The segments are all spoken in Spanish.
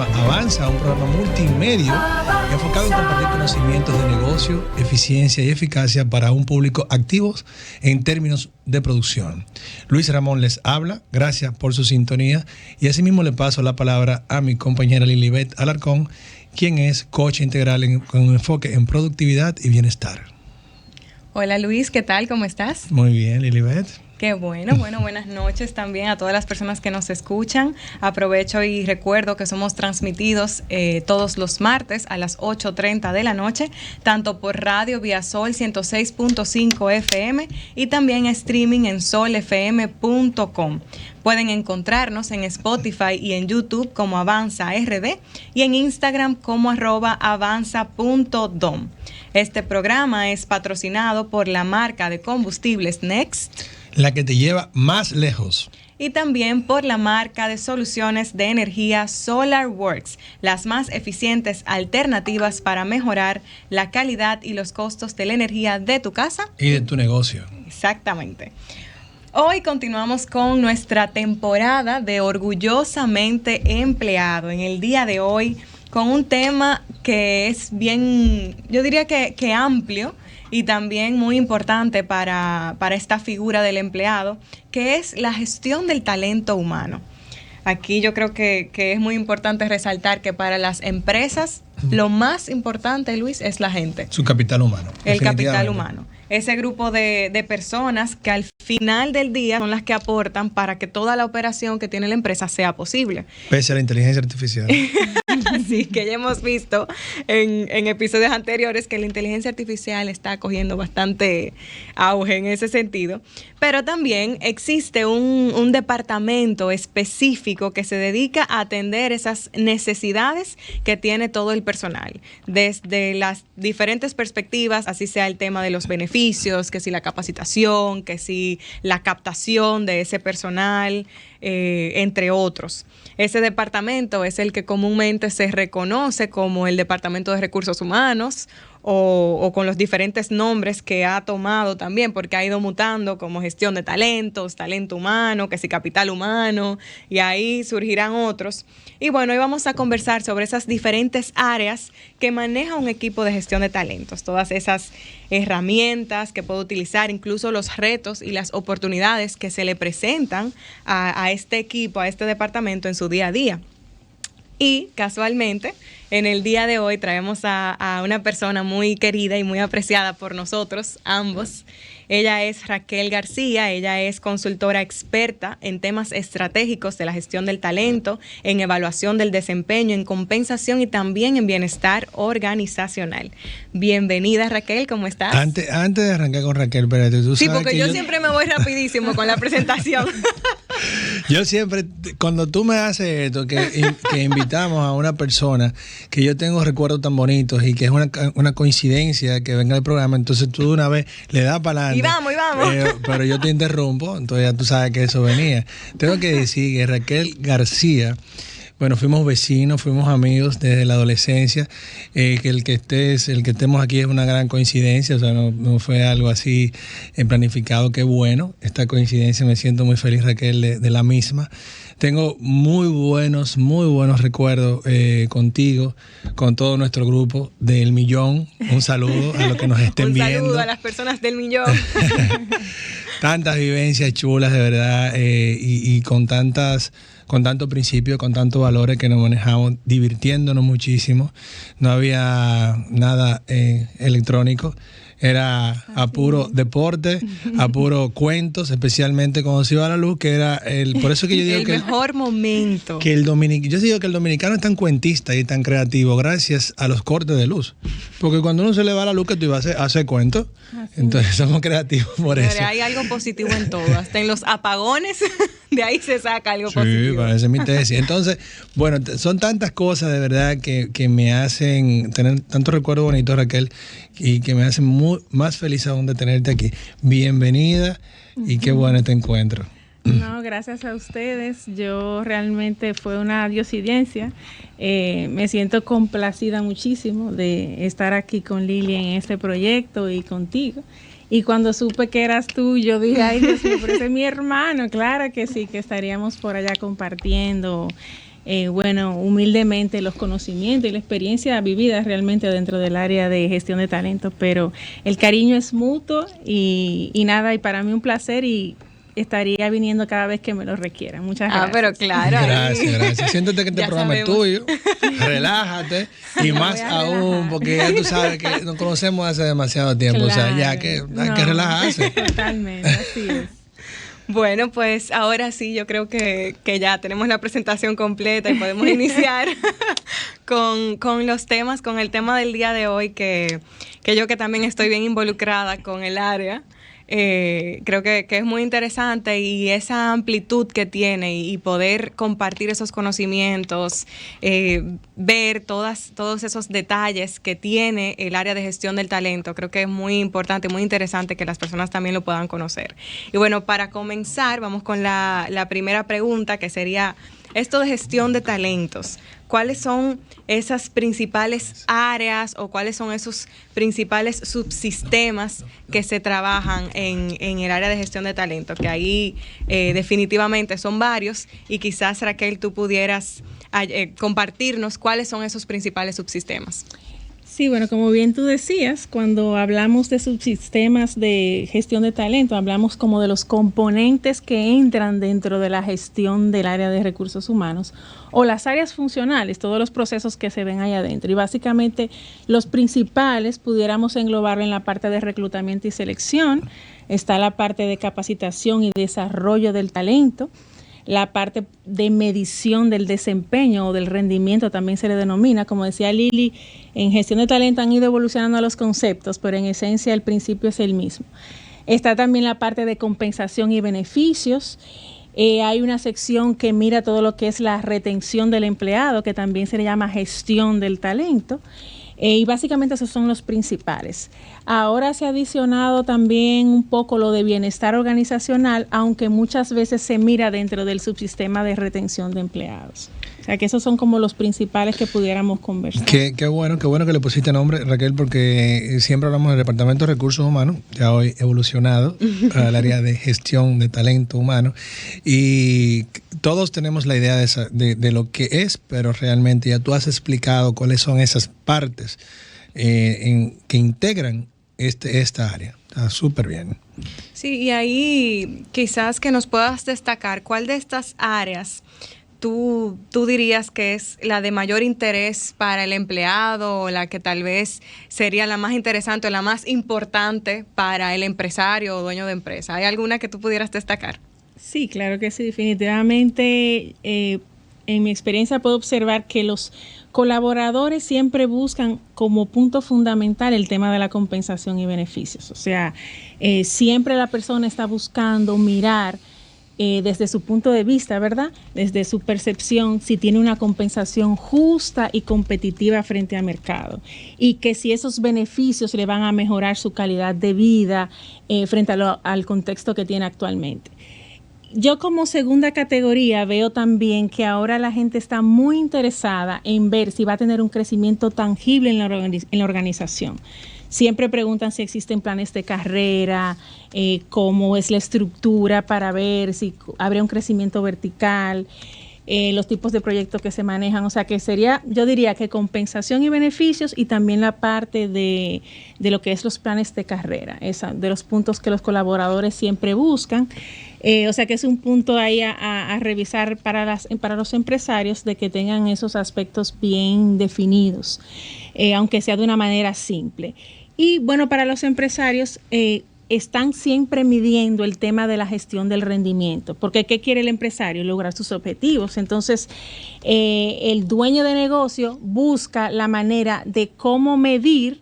programa Avanza, un programa multimedio enfocado en compartir conocimientos de negocio, eficiencia y eficacia para un público activo en términos de producción. Luis Ramón les habla, gracias por su sintonía y asimismo le paso la palabra a mi compañera Lilibet Alarcón, quien es coach integral con un enfoque en productividad y bienestar. Hola Luis, ¿qué tal? ¿Cómo estás? Muy bien, Lilibet. Qué bueno, buenas noches también a todas las personas que nos escuchan. Aprovecho y recuerdo que somos transmitidos todos los martes a las 8:30 de la noche, tanto por radio vía Sol 106.5 FM y también streaming en solfm.com. Pueden encontrarnos en Spotify y en YouTube como Avanza RD y en Instagram como @avanza.dom. Este programa es patrocinado por la marca de combustibles Next, la que te lleva más lejos. Y también por la marca de soluciones de energía SolarWorks, las más eficientes alternativas para mejorar la calidad y los costos de la energía de tu casa y de tu negocio. Exactamente. Hoy continuamos con nuestra temporada de Orgullosamente Empleado. En el día de hoy, con un tema que es bien, yo diría que amplio, y también muy importante para esta figura del empleado, que es la gestión del talento humano. Aquí yo creo que es muy importante resaltar que para las empresas lo más importante, Luis, es la gente. Su capital humano. El capital humano. Ese grupo de personas que al final del día son las que aportan para que toda la operación que tiene la empresa sea posible. Pese a la inteligencia artificial. Sí, que ya hemos visto en episodios anteriores que la inteligencia artificial está cogiendo bastante auge en ese sentido. Pero también existe un departamento específico que se dedica a atender esas necesidades que tiene todo el personal, desde las diferentes perspectivas, así sea el tema de los beneficios, que si la capacitación, que si la captación de ese personal, entre otros. Ese departamento es el que comúnmente se reconoce como el Departamento de Recursos Humanos o con los diferentes nombres que ha tomado también, porque ha ido mutando, como gestión de talentos, talento humano, que si capital humano, y ahí surgirán otros. Y bueno, hoy vamos a conversar sobre esas diferentes áreas que maneja un equipo de gestión de talentos, todas esas herramientas que puede utilizar, incluso los retos y las oportunidades que se le presentan a este equipo, a este departamento en su día a día. Y casualmente, en el día de hoy traemos a una persona muy querida y muy apreciada por nosotros ambos. Ella es Raquel García, ella es consultora experta en temas estratégicos de la gestión del talento, en evaluación del desempeño, en compensación y también en bienestar organizacional. Bienvenida, Raquel, ¿cómo estás? Antes de arrancar con Raquel, espérate, tú sabes. Sí, porque yo siempre me voy rapidísimo con la presentación. Yo siempre, cuando tú me haces esto, que invitamos a una persona que yo tengo recuerdos tan bonitos y que es una coincidencia que venga al programa, entonces tú de una vez le das para adelante. Y vamos. Pero yo te interrumpo, entonces ya tú sabes que eso venía. Tengo que decir que Raquel García, bueno, fuimos vecinos, fuimos amigos desde la adolescencia, que el que estemos aquí es una gran coincidencia, o sea, no fue algo así planificado, qué bueno, esta coincidencia, me siento muy feliz, Raquel, de la misma. Tengo muy buenos recuerdos contigo, con todo nuestro grupo del Millón. Un saludo a los que nos estén viendo. Un saludo a las personas del Millón. Tantas vivencias chulas, de verdad, y con tanto principio, con tantos valores que nos manejamos, divirtiéndonos muchísimo. No había nada electrónico. Era a puro deporte, a puro cuentos, especialmente cuando se iba a la luz, que era por eso que yo digo el mejor momento. Yo digo que el dominicano es tan cuentista y tan creativo gracias a los cortes de luz. Porque cuando uno se le va la luz, que tú ibas a hacer cuentos, entonces somos creativos por eso. Pero hay algo positivo en todo, hasta en los apagones, de ahí se saca algo positivo. Sí, parece mi tesis. Entonces, bueno, son tantas cosas de verdad que me hacen tener tantos recuerdos bonitos, Raquel, y que me hacen más feliz aún de tenerte aquí. Bienvenida y qué bueno este encuentro. No, gracias a ustedes. Yo realmente fue una diosidencia. Me siento complacida muchísimo de estar aquí con Lili en este proyecto y contigo. Y cuando supe que eras tú, yo dije, ay Dios mío, pero ese es mi hermano. Claro que sí, que estaríamos por allá compartiendo bueno, humildemente los conocimientos y la experiencia vivida realmente dentro del área de gestión de talentos, pero el cariño es mutuo y nada, y para mí un placer y estaría viniendo cada vez que me lo requieran. Muchas gracias. Pero claro. Gracias. Siéntate que este programa es tuyo. Relájate. Y más aún, porque ya tú sabes que nos conocemos hace demasiado tiempo. Claro, o sea, ya que hay que relajarse. Totalmente, así es. Bueno, pues ahora sí, yo creo que ya tenemos la presentación completa y podemos iniciar con los temas, con el tema del día de hoy, que yo que también estoy bien involucrada con el área. Creo que es muy interesante y esa amplitud que tiene y poder compartir esos conocimientos, ver todos esos detalles que tiene el área de gestión del talento, creo que es muy importante, muy interesante que las personas también lo puedan conocer. Y bueno, para comenzar, vamos con la primera pregunta, que sería esto de gestión de talentos. ¿Cuáles son esas principales áreas o cuáles son esos principales subsistemas que se trabajan en el área de gestión de talento? Que ahí definitivamente son varios y quizás, Raquel, tú pudieras compartirnos cuáles son esos principales subsistemas. Sí, bueno, como bien tú decías, cuando hablamos de subsistemas de gestión de talento, hablamos como de los componentes que entran dentro de la gestión del área de recursos humanos o las áreas funcionales, todos los procesos que se ven ahí adentro. Y básicamente los principales pudiéramos englobarlo en la parte de reclutamiento y selección, está la parte de capacitación y desarrollo del talento, la parte de medición del desempeño o del rendimiento también se le denomina. Como decía Lili, en gestión de talento han ido evolucionando los conceptos, pero en esencia el principio es el mismo. Está también la parte de compensación y beneficios. Hay una sección que mira todo lo que es la retención del empleado, que también se le llama gestión del talento. Y básicamente esos son los principales. Ahora se ha adicionado también un poco lo de bienestar organizacional, aunque muchas veces se mira dentro del subsistema de retención de empleados. O sea que esos son como los principales que pudiéramos conversar. Qué bueno que le pusiste nombre, Raquel, porque siempre hablamos del Departamento de Recursos Humanos, ya hoy evolucionado al área de gestión de talento humano, y todos tenemos la idea de lo que es, pero realmente ya tú has explicado cuáles son esas partes que integran esta área. Está súper bien. Sí, y ahí quizás que nos puedas destacar cuál de estas áreas tú dirías que es la de mayor interés para el empleado o la que tal vez sería la más interesante o la más importante para el empresario o dueño de empresa. ¿Hay alguna que tú pudieras destacar? Sí, claro que sí, definitivamente. En mi experiencia puedo observar que los colaboradores siempre buscan como punto fundamental el tema de la compensación y beneficios. O sea, siempre la persona está buscando mirar desde su punto de vista, ¿verdad? Desde su percepción, si tiene una compensación justa y competitiva frente al mercado y que si esos beneficios le van a mejorar su calidad de vida frente al contexto que tiene actualmente. Yo como segunda categoría veo también que ahora la gente está muy interesada en ver si va a tener un crecimiento tangible en la organización. Siempre preguntan si existen planes de carrera, cómo es la estructura para ver si habría un crecimiento vertical, los tipos de proyectos que se manejan. O sea, que sería, yo diría que compensación y beneficios y también la parte de lo que es los planes de carrera, de los puntos que los colaboradores siempre buscan. O sea, que es un punto ahí a revisar para los empresarios de que tengan esos aspectos bien definidos, aunque sea de una manera simple. Y bueno, para los empresarios están siempre midiendo el tema de la gestión del rendimiento, porque ¿qué quiere el empresario? Lograr sus objetivos. Entonces, el dueño de negocio busca la manera de cómo medir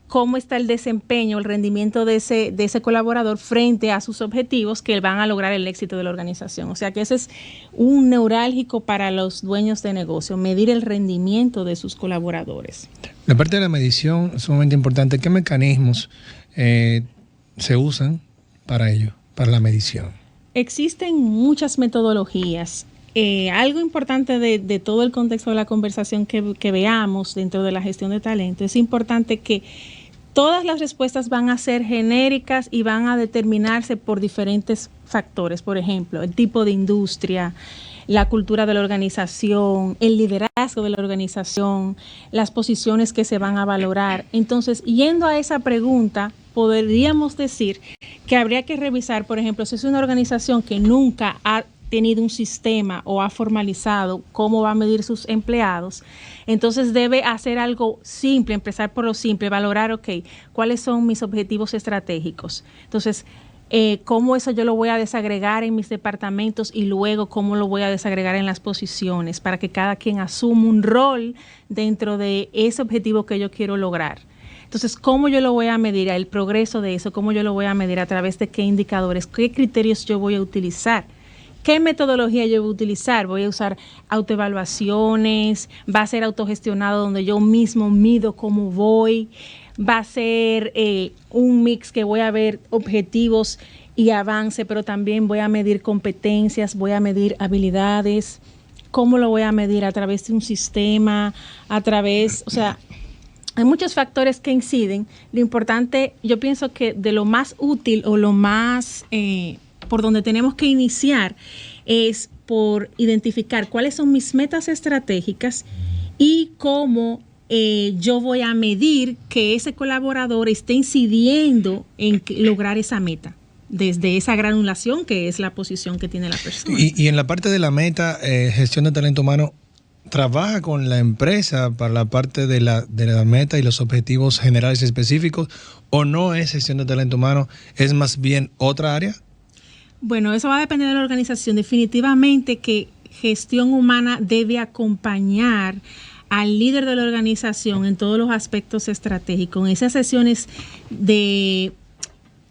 cómo está el desempeño, el rendimiento de ese colaborador frente a sus objetivos que van a lograr el éxito de la organización. O sea que ese es un neurálgico para los dueños de negocio, medir el rendimiento de sus colaboradores. La parte de la medición es sumamente importante. ¿Qué mecanismos se usan para ello, para la medición? Existen muchas metodologías. Algo importante de todo el contexto de la conversación que veamos dentro de la gestión de talento, es importante que todas las respuestas van a ser genéricas y van a determinarse por diferentes factores. Por ejemplo, el tipo de industria, la cultura de la organización, el liderazgo de la organización, las posiciones que se van a valorar. Entonces, yendo a esa pregunta, podríamos decir que habría que revisar, por ejemplo, si es una organización que nunca ha tenido un sistema o ha formalizado cómo va a medir sus empleados, entonces debe hacer algo simple, empezar por lo simple, valorar, ¿cuáles son mis objetivos estratégicos? Entonces, cómo eso yo lo voy a desagregar en mis departamentos y luego cómo lo voy a desagregar en las posiciones para que cada quien asuma un rol dentro de ese objetivo que yo quiero lograr. Entonces, ¿cómo yo lo voy a medir? El progreso de eso, ¿cómo yo lo voy a medir? ¿A través de qué indicadores? ¿Qué criterios yo voy a utilizar? ¿Qué metodología yo voy a utilizar? Voy a usar autoevaluaciones, va a ser autogestionado donde yo mismo mido cómo voy, va a ser un mix que voy a ver objetivos y avance, pero también voy a medir competencias, voy a medir habilidades. ¿Cómo lo voy a medir? A través de un sistema, hay muchos factores que inciden. Lo importante, yo pienso que de lo más útil o lo más por donde tenemos que iniciar es por identificar cuáles son mis metas estratégicas y cómo yo voy a medir que ese colaborador esté incidiendo en lograr esa meta, desde esa granulación que es la posición que tiene la persona. Y en la parte de la meta, gestión de talento humano, ¿trabaja con la empresa para la parte de la meta y los objetivos generales específicos o no es gestión de talento humano, es más bien otra área? Bueno, eso va a depender de la organización. Definitivamente que gestión humana debe acompañar al líder de la organización en todos los aspectos estratégicos, en esas sesiones de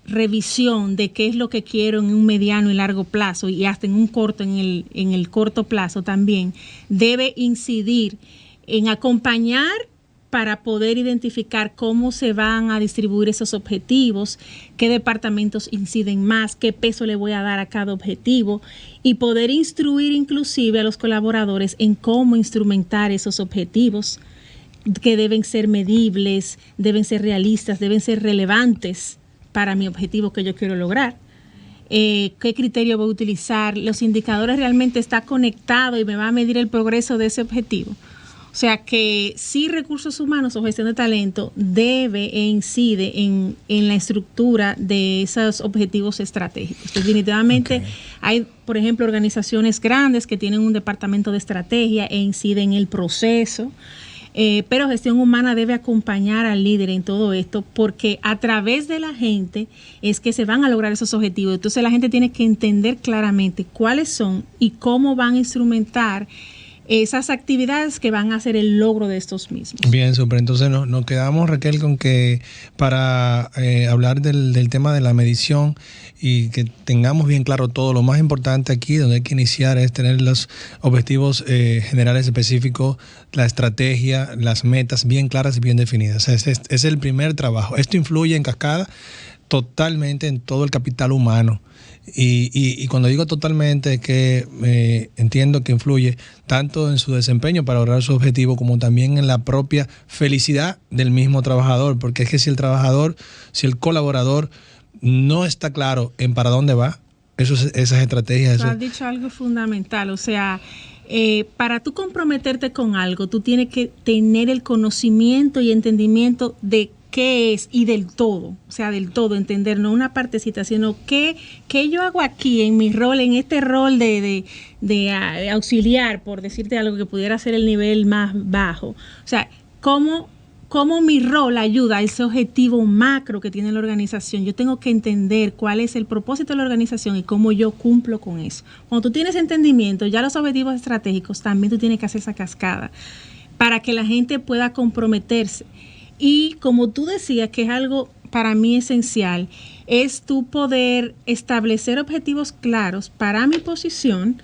revisión de qué es lo que quiero en un mediano y largo plazo y hasta en un corto, en el corto plazo también, debe incidir en acompañar para poder identificar cómo se van a distribuir esos objetivos, qué departamentos inciden más, qué peso le voy a dar a cada objetivo y poder instruir inclusive a los colaboradores en cómo instrumentar esos objetivos que deben ser medibles, deben ser realistas, deben ser relevantes para mi objetivo que yo quiero lograr. Qué criterio voy a utilizar, los indicadores realmente está conectado y me va a medir el progreso de ese objetivo. O sea que sí, recursos humanos o gestión de talento debe e incide en la estructura de esos objetivos estratégicos. Definitivamente hay, por ejemplo, organizaciones grandes que tienen un departamento de estrategia e incide en el proceso. Pero gestión humana debe acompañar al líder en todo esto porque a través de la gente es que se van a lograr esos objetivos. Entonces la gente tiene que entender claramente cuáles son y cómo van a instrumentar esas actividades que van a hacer el logro de estos mismos. Bien, súper. Entonces nos quedamos, Raquel, con que para hablar del tema de la medición y que tengamos bien claro todo, lo más importante aquí, donde hay que iniciar, es tener los objetivos generales específicos, la estrategia, las metas bien claras y bien definidas. O sea, es el primer trabajo. Esto influye en cascada totalmente en todo el capital humano. Y cuando digo totalmente es que entiendo que influye tanto en su desempeño para lograr su objetivo como también en la propia felicidad del mismo trabajador, porque es que si el colaborador no está claro en para dónde va, esas estrategias... Tú has dicho algo fundamental, o sea, para tú comprometerte con algo, tú tienes que tener el conocimiento y entendimiento de qué es y del todo, o sea, del todo, entender, no una partecita, sino qué yo hago aquí en mi rol, en este rol de auxiliar, por decirte algo que pudiera ser el nivel más bajo. O sea, cómo mi rol ayuda a ese objetivo macro que tiene la organización. Yo tengo que entender cuál es el propósito de la organización y cómo yo cumplo con eso. Cuando tú tienes entendimiento, ya los objetivos estratégicos, también tú tienes que hacer esa cascada para que la gente pueda comprometerse. Y como tú decías, que es algo para mí esencial, es tú poder establecer objetivos claros para mi posición,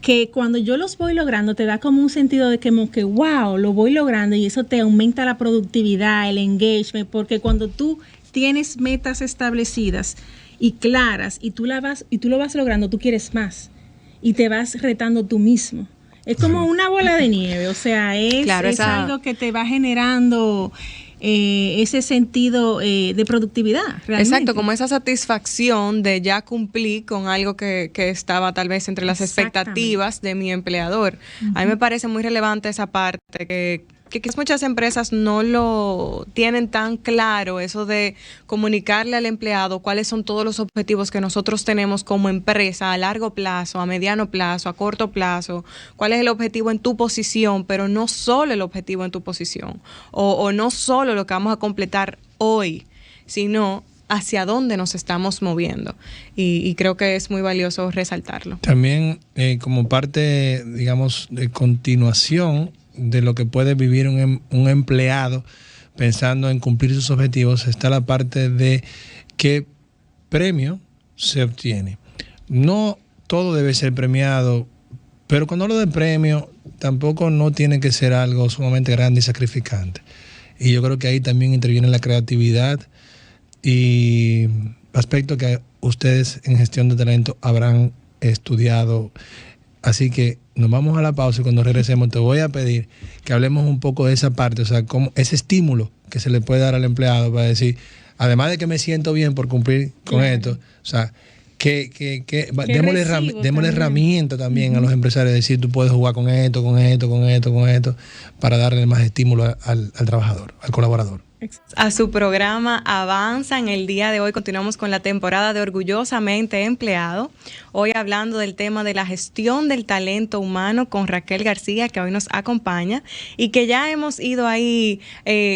que cuando yo los voy logrando te da como un sentido de que wow, lo voy logrando y eso te aumenta la productividad, el engagement, porque cuando tú tienes metas establecidas y claras y tú lo vas logrando, tú quieres más y te vas retando tú mismo. Es como una bola de nieve, o sea, es algo que te va generando ese sentido de productividad. Realmente. Exacto, como esa satisfacción de ya cumplir con algo que estaba tal vez entre las expectativas de mi empleador. A mí me parece muy relevante esa parte que muchas empresas no lo tienen tan claro, eso de comunicarle al empleado cuáles son todos los objetivos que nosotros tenemos como empresa a largo plazo, a mediano plazo, a corto plazo, cuál es el objetivo en tu posición, pero no solo el objetivo en tu posición, o no solo lo que vamos a completar hoy, sino hacia dónde nos estamos moviendo. Y creo que es muy valioso resaltarlo. También como parte, digamos, de continuación de lo que puede vivir un empleado pensando en cumplir sus objetivos, está la parte de qué premio se obtiene. No todo debe ser premiado, pero cuando hablo de premio, tampoco no tiene que ser algo sumamente grande y sacrificante. Y yo creo que ahí también interviene la creatividad y aspecto que ustedes en gestión de talento habrán estudiado. Así que nos vamos a la pausa y cuando regresemos te voy a pedir que hablemos un poco de esa parte, o sea, como ese estímulo que se le puede dar al empleado para decir, además de que me siento bien por cumplir con esto, o sea, démosle herramienta también a los empresarios, decir, tú puedes jugar con esto, para darle más estímulo al trabajador, al colaborador. A su programa Avanza. En el día de hoy continuamos con la temporada de Orgullosamente Empleado. Hoy hablando del tema de la gestión del talento humano con Raquel García, que hoy nos acompaña y que ya hemos ido ahí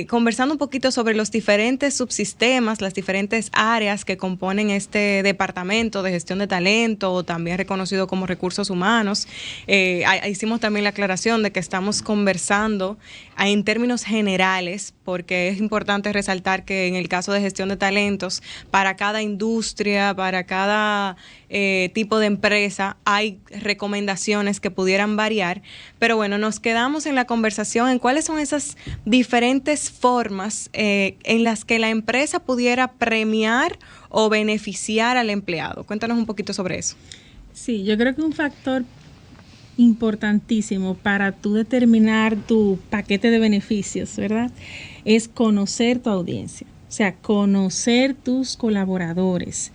conversando un poquito sobre los diferentes subsistemas, las diferentes áreas que componen este departamento de gestión de talento, también reconocido como recursos humanos. Hicimos también la aclaración de que estamos conversando en términos generales, porque es importante resaltar que en el caso de gestión de talentos, para cada industria, para cada tipo de empresa, hay recomendaciones que pudieran variar, pero bueno, nos quedamos en la conversación en cuáles son esas diferentes formas en las que la empresa pudiera premiar o beneficiar al empleado. Cuéntanos un poquito sobre eso. Sí, yo creo que un factor importantísimo para tú determinar tu paquete de beneficios, ¿verdad? Es conocer tu audiencia, o sea, conocer tus colaboradores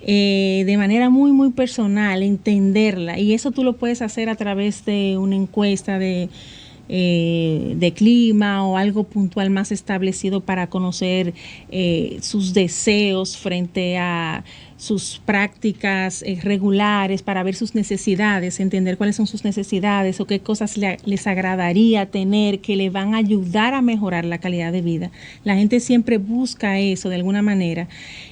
de manera muy, muy personal, entenderla. Y eso tú lo puedes hacer a través de una encuesta de clima o algo puntual más establecido para conocer sus deseos frente a sus prácticas regulares, para ver sus necesidades, entender cuáles son sus necesidades o qué cosas les agradaría tener que le van a ayudar a mejorar la calidad de vida. La gente siempre busca eso de alguna manera,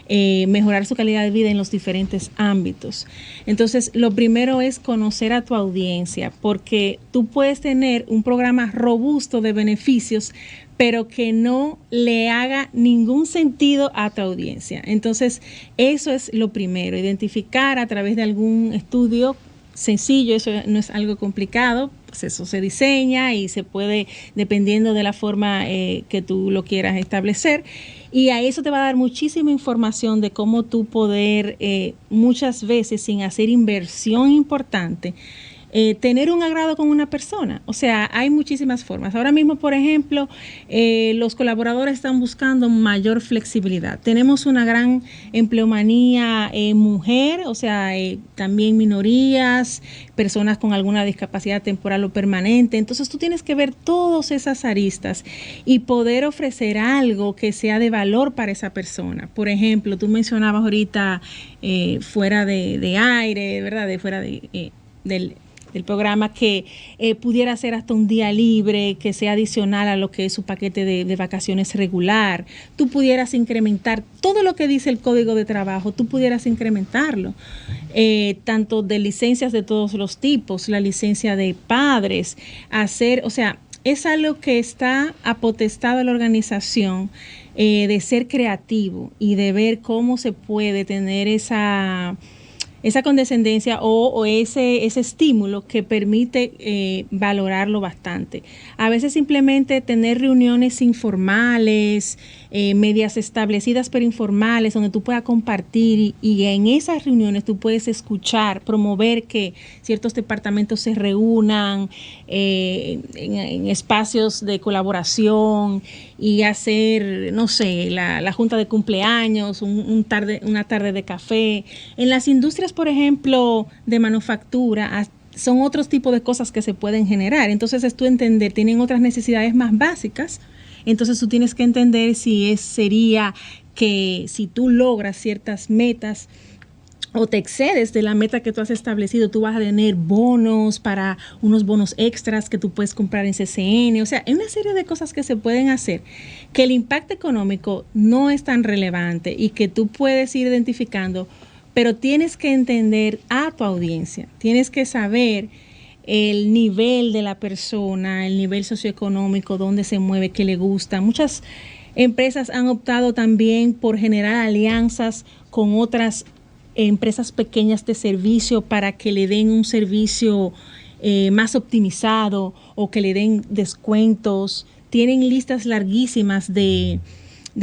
mejorar su calidad de vida en los diferentes ámbitos. Entonces, lo primero es conocer a tu audiencia, porque tú puedes tener un programa robusto de beneficios, pero que no le haga ningún sentido a tu audiencia. Entonces, eso es lo primero, identificar a través de algún estudio sencillo, eso no es algo complicado, pues eso se diseña y se puede, dependiendo de la forma que tú lo quieras establecer, y a eso te va a dar muchísima información de cómo tú poder, muchas veces sin hacer inversión importante, tener un agrado con una persona. O sea, hay muchísimas formas. Ahora mismo, por ejemplo, los colaboradores están buscando mayor flexibilidad. Tenemos una gran empleomanía mujer, o sea, también minorías, personas con alguna discapacidad temporal o permanente. Entonces, tú tienes que ver todas esas aristas y poder ofrecer algo que sea de valor para esa persona. Por ejemplo, tú mencionabas ahorita fuera de aire, ¿verdad? Del programa, que pudiera ser hasta un día libre, que sea adicional a lo que es su paquete de vacaciones regular. Tú pudieras incrementar todo lo que dice el Código de Trabajo, tú pudieras incrementarlo, tanto de licencias de todos los tipos, la licencia de padres, o sea, es algo que está apotestado a la organización, de ser creativo y de ver cómo se puede tener esa esa condescendencia o ese estímulo que permite valorarlo bastante. A veces simplemente tener reuniones informales, medias establecidas pero informales, donde tú puedas compartir y en esas reuniones tú puedes escuchar, promover que ciertos departamentos se reúnan en espacios de colaboración y hacer, no sé, la junta de cumpleaños, una tarde de café. En las industrias, por ejemplo, de manufactura, son otros tipos de cosas que se pueden generar. Entonces es tú entender, tienen otras necesidades más básicas. Entonces tú tienes que entender si sería que si tú logras ciertas metas o te excedes de la meta que tú has establecido, tú vas a tener bonos para unos bonos extras que tú puedes comprar en CCN. O sea, hay una serie de cosas que se pueden hacer que el impacto económico no es tan relevante y que tú puedes ir identificando, pero tienes que entender a tu audiencia, tienes que saber el nivel de la persona, el nivel socioeconómico, dónde se mueve, qué le gusta. Muchas empresas han optado también por generar alianzas con otras empresas pequeñas de servicio para que le den un servicio más optimizado o que le den descuentos. Tienen listas larguísimas de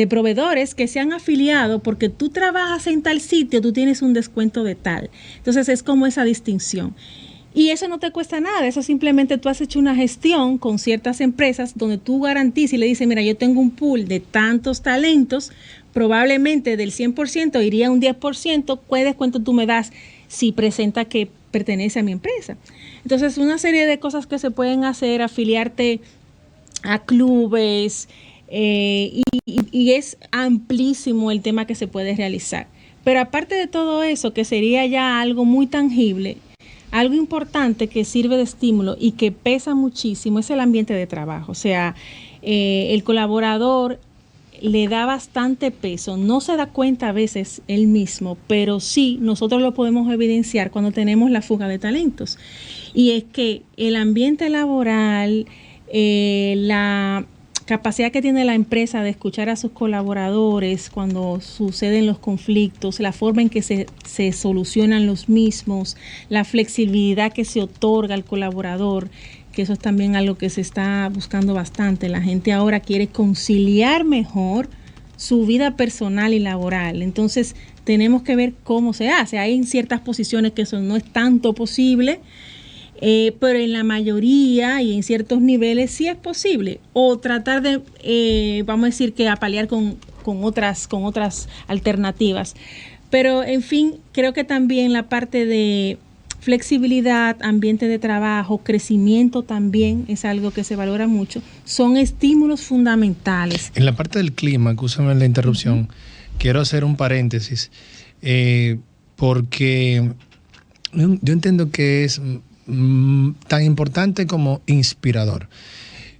proveedores que se han afiliado porque tú trabajas en tal sitio, tú tienes un descuento de tal. Entonces es como esa distinción. Y eso no te cuesta nada, eso simplemente tú has hecho una gestión con ciertas empresas donde tú garantizas y le dices, mira, yo tengo un pool de tantos talentos, probablemente del 100% iría un 10%, ¿cuál descuento tú me das si presenta que pertenece a mi empresa? Entonces, una serie de cosas que se pueden hacer, afiliarte a clubes, y es amplísimo el tema que se puede realizar. Pero aparte de todo eso, que sería ya algo muy tangible, algo importante que sirve de estímulo y que pesa muchísimo es el ambiente de trabajo. O sea, el colaborador le da bastante peso, no se da cuenta a veces él mismo, pero sí nosotros lo podemos evidenciar cuando tenemos la fuga de talentos. Y es que el ambiente laboral, la capacidad que tiene la empresa de escuchar a sus colaboradores cuando suceden los conflictos, la forma en que se solucionan los mismos, la flexibilidad que se otorga al colaborador, que eso es también algo que se está buscando bastante. La gente ahora quiere conciliar mejor su vida personal y laboral. Entonces tenemos que ver cómo se hace. Hay en ciertas posiciones que eso no es tanto posible, pero en la mayoría y en ciertos niveles sí es posible. O tratar de, vamos a decir que apalear con otras alternativas. Pero en fin, creo que también la parte de flexibilidad, ambiente de trabajo, crecimiento también es algo que se valora mucho. Son estímulos fundamentales. En la parte del clima, escúchame la interrupción, quiero hacer un paréntesis, porque yo entiendo que es tan importante como inspirador,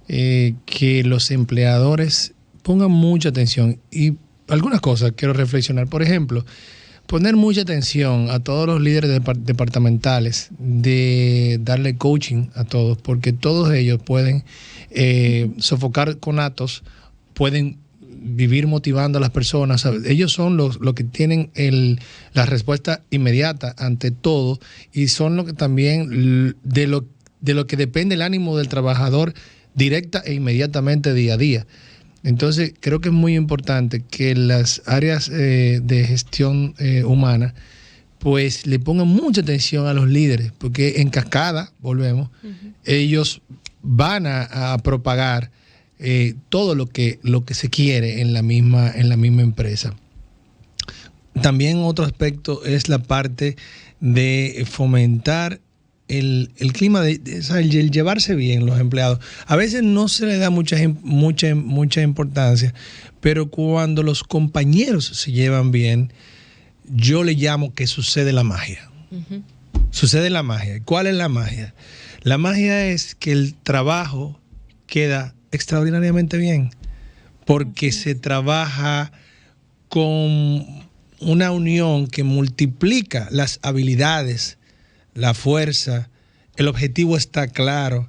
que los empleadores pongan mucha atención. Y algunas cosas quiero reflexionar. Por ejemplo, poner mucha atención a todos los líderes departamentales, de darle coaching a todos, porque todos ellos pueden sofocar conatos, pueden vivir motivando a las personas, ¿sabes? Ellos son los que tienen la respuesta inmediata ante todo, y son lo que también de lo que depende el ánimo del trabajador directa e inmediatamente día a día. Entonces, creo que es muy importante que las áreas de gestión humana pues le pongan mucha atención a los líderes, porque en cascada, volvemos, ellos van a propagar todo lo que se quiere en la misma empresa. También otro aspecto es la parte de fomentar el clima, el llevarse bien los empleados. A veces no se le da mucha importancia, pero cuando los compañeros se llevan bien, yo le llamo que sucede la magia. Sucede la magia. ¿Cuál es la magia? La magia es que el trabajo queda extraordinariamente bien, porque se trabaja con una unión que multiplica las habilidades, la fuerza, el objetivo está claro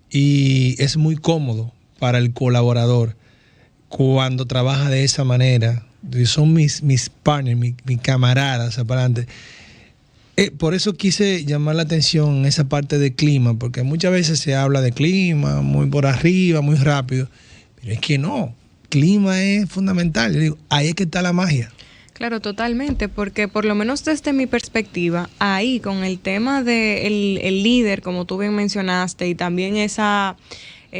y es muy cómodo para el colaborador cuando trabaja de esa manera. Son mis partners, mis camaradas, para adelante. Por eso quise llamar la atención en esa parte de clima, porque muchas veces se habla de clima muy por arriba, muy rápido, pero es que no, clima es fundamental. Yo digo, ahí es que está la magia. Claro, totalmente, porque por lo menos desde mi perspectiva, ahí con el tema del el líder, como tú bien mencionaste, y también esa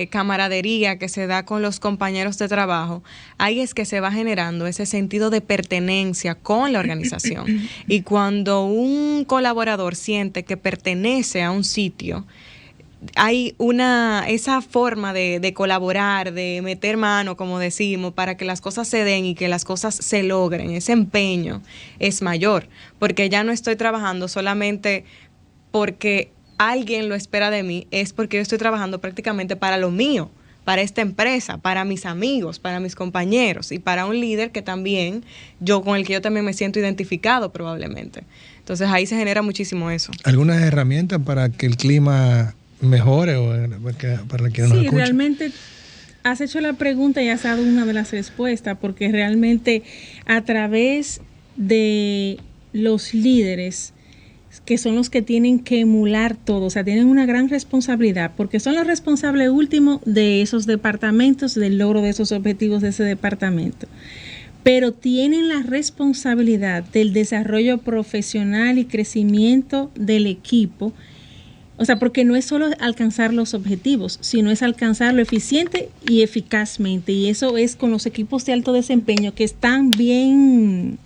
camaradería que se da con los compañeros de trabajo, ahí es que se va generando ese sentido de pertenencia con la organización. Y cuando un colaborador siente que pertenece a un sitio, hay esa forma de colaborar, de meter mano, como decimos, para que las cosas se den y que las cosas se logren. Ese empeño es mayor, porque ya no estoy trabajando solamente porque alguien lo espera de mí, es porque yo estoy trabajando prácticamente para lo mío, para esta empresa, para mis amigos, para mis compañeros y para un líder que también, con el que yo también me siento identificado probablemente. Entonces ahí se genera muchísimo eso. ¿Algunas herramientas para que el clima mejore o para quien nos escucha? Sí, realmente has hecho la pregunta y has dado una de las respuestas, porque realmente a través de los líderes, que son los que tienen que emular todo, o sea, tienen una gran responsabilidad, porque son los responsables últimos de esos departamentos, del logro de esos objetivos de ese departamento. Pero tienen la responsabilidad del desarrollo profesional y crecimiento del equipo. O sea, porque no es solo alcanzar los objetivos, sino es alcanzarlo eficiente y eficazmente. Y eso es con los equipos de alto desempeño que están bien,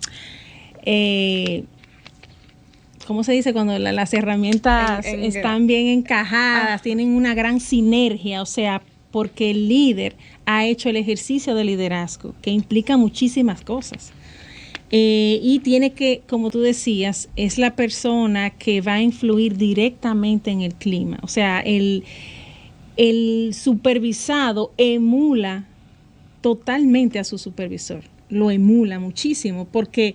¿cómo se dice? Cuando las herramientas están bien encajadas, tienen una gran sinergia. O sea, porque el líder ha hecho el ejercicio de liderazgo, que implica muchísimas cosas. Y tiene que, como tú decías, es la persona que va a influir directamente en el clima. O sea, el supervisado emula totalmente a su supervisor. Lo emula muchísimo porque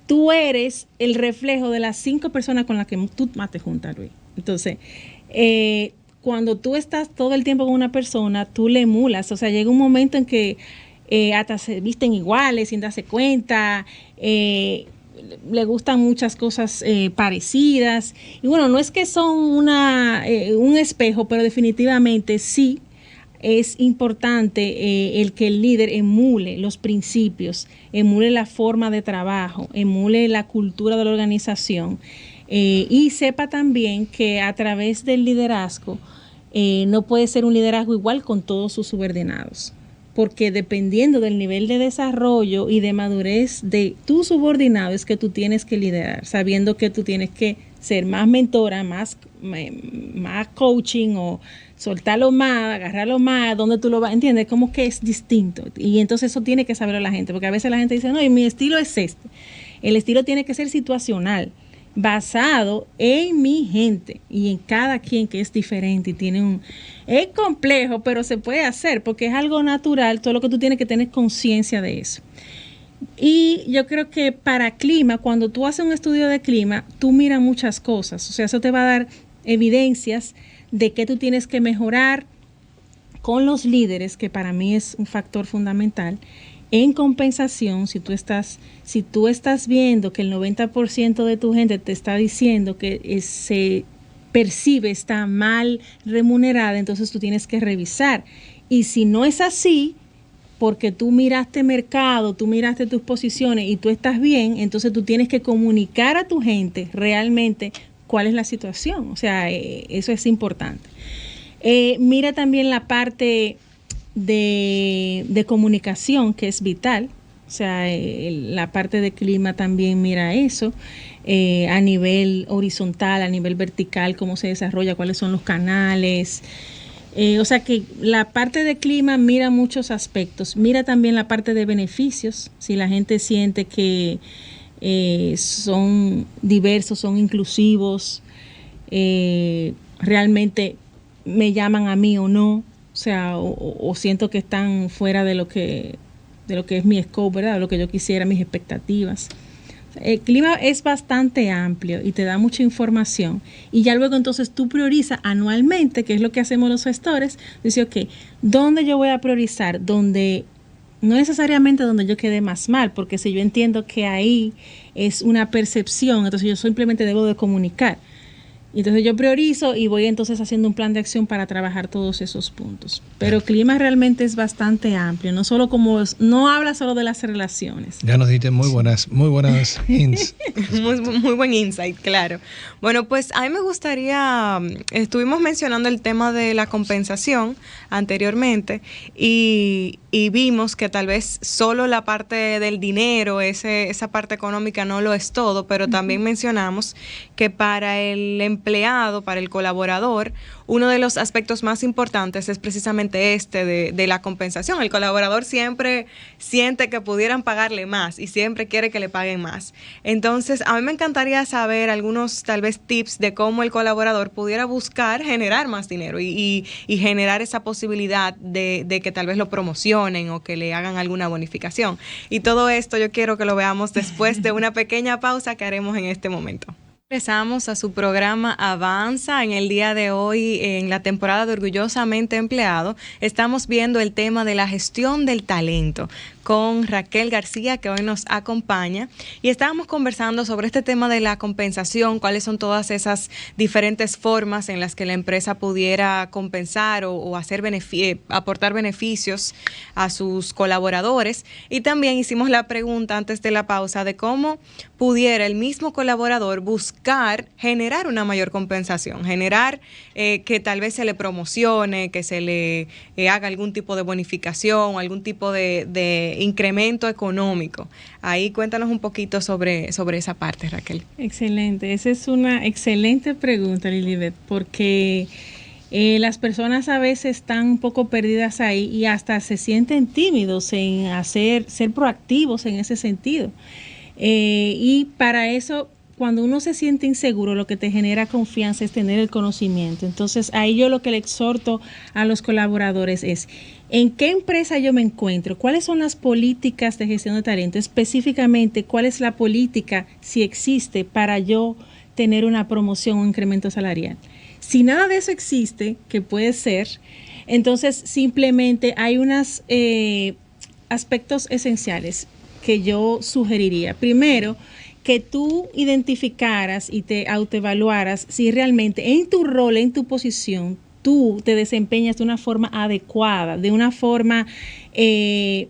tú eres el reflejo de las 5 personas con las que tú más te juntas, Luis. Entonces, cuando tú estás todo el tiempo con una persona, tú le emulas. O sea, llega un momento en que hasta se visten iguales sin darse cuenta, le gustan muchas cosas parecidas. Y bueno, no es que son un espejo, pero definitivamente sí es importante el que el líder emule los principios, emule la forma de trabajo, emule la cultura de la organización y sepa también que a través del liderazgo no puede ser un liderazgo igual con todos sus subordinados, porque dependiendo del nivel de desarrollo y de madurez de tu subordinado es que tú tienes que liderar, sabiendo que tú tienes que ser más mentora, más coaching o soltarlo más, agarrarlo más, donde tú lo vas, ¿entiendes? Como que es distinto. Y entonces eso tiene que saberlo la gente, porque a veces la gente dice, no, y mi estilo es este. El estilo tiene que ser situacional, basado en mi gente y en cada quien que es diferente y tiene es complejo, pero se puede hacer porque es algo natural. Todo lo que tú tienes que tener conciencia de eso. Y yo creo que para clima, cuando tú haces un estudio de clima, tú miras muchas cosas. O sea, eso te va a dar evidencias de que tú tienes que mejorar con los líderes, que para mí es un factor fundamental. En compensación, si tú estás viendo que el 90% de tu gente te está diciendo que se percibe, está mal remunerada, entonces tú tienes que revisar. Y si no es así, porque tú miraste mercado, tú miraste tus posiciones y tú estás bien, entonces tú tienes que comunicar a tu gente realmente cuál es la situación. O sea, eso es importante. Mira también la parte de comunicación, que es vital. O sea, la parte de clima también mira eso, a nivel horizontal, a nivel vertical, cómo se desarrolla, cuáles son los canales. O sea que la parte de clima mira muchos aspectos. Mira también la parte de beneficios, si la gente siente que son diversos, son inclusivos, realmente me llaman a mí o no. O sea, o siento que están fuera de lo que es mi scope, ¿verdad? De lo que yo quisiera, mis expectativas. El clima es bastante amplio y te da mucha información. Y ya luego entonces tú priorizas anualmente, que es lo que hacemos los gestores. Dice, ok, ¿dónde yo voy a priorizar? Donde no necesariamente donde yo quede más mal, porque si yo entiendo que ahí es una percepción, entonces yo simplemente debo de comunicar. Y entonces yo priorizo y voy entonces haciendo un plan de acción para trabajar todos esos puntos. Pero clima realmente es bastante amplio, no habla solo de las relaciones. Ya nos diste muy buenas hints. Muy buen insight, claro. Bueno, pues a mí me gustaría, estuvimos mencionando el tema de la compensación anteriormente y vimos que tal vez solo la parte del dinero, esa parte económica no lo es todo, pero también mencionamos que para el empleado, para el colaborador, uno de los aspectos más importantes es precisamente de la compensación. El colaborador siempre siente que pudieran pagarle más y siempre quiere que le paguen más. Entonces, a mí me encantaría saber algunos tal vez tips de cómo el colaborador pudiera buscar generar más dinero y generar esa posibilidad de que tal vez lo promocionen o que le hagan alguna bonificación. Y todo esto yo quiero que lo veamos después de una pequeña pausa que haremos en este momento. Regresamos a su programa Avanza. En el día de hoy, en la temporada de Orgullosamente Empleado, estamos viendo el tema de la gestión del talento con Raquel García, que hoy nos acompaña, y estábamos conversando sobre este tema de la compensación, cuáles son todas esas diferentes formas en las que la empresa pudiera compensar o hacer aportar beneficios a sus colaboradores. Y también hicimos la pregunta antes de la pausa de cómo pudiera el mismo colaborador buscar generar una mayor compensación, generar que tal vez se le promocione, que se le haga algún tipo de bonificación, algún tipo de incremento económico. Ahí cuéntanos un poquito sobre esa parte, Raquel. Excelente, esa es una excelente pregunta, Lilibet, porque las personas a veces están un poco perdidas ahí y hasta se sienten tímidos en ser proactivos en ese sentido. Y para eso, cuando uno se siente inseguro, lo que te genera confianza es tener el conocimiento. Entonces, ahí yo lo que le exhorto a los colaboradores es, ¿en qué empresa yo me encuentro? ¿Cuáles son las políticas de gestión de talento? Específicamente, ¿cuál es la política, si existe, para yo tener una promoción o incremento salarial? Si nada de eso existe, que puede ser, entonces simplemente hay unos aspectos esenciales que yo sugeriría. Primero, que tú identificaras y te autoevaluaras si realmente en tu rol, en tu posición, tú te desempeñas de una forma adecuada, de una forma que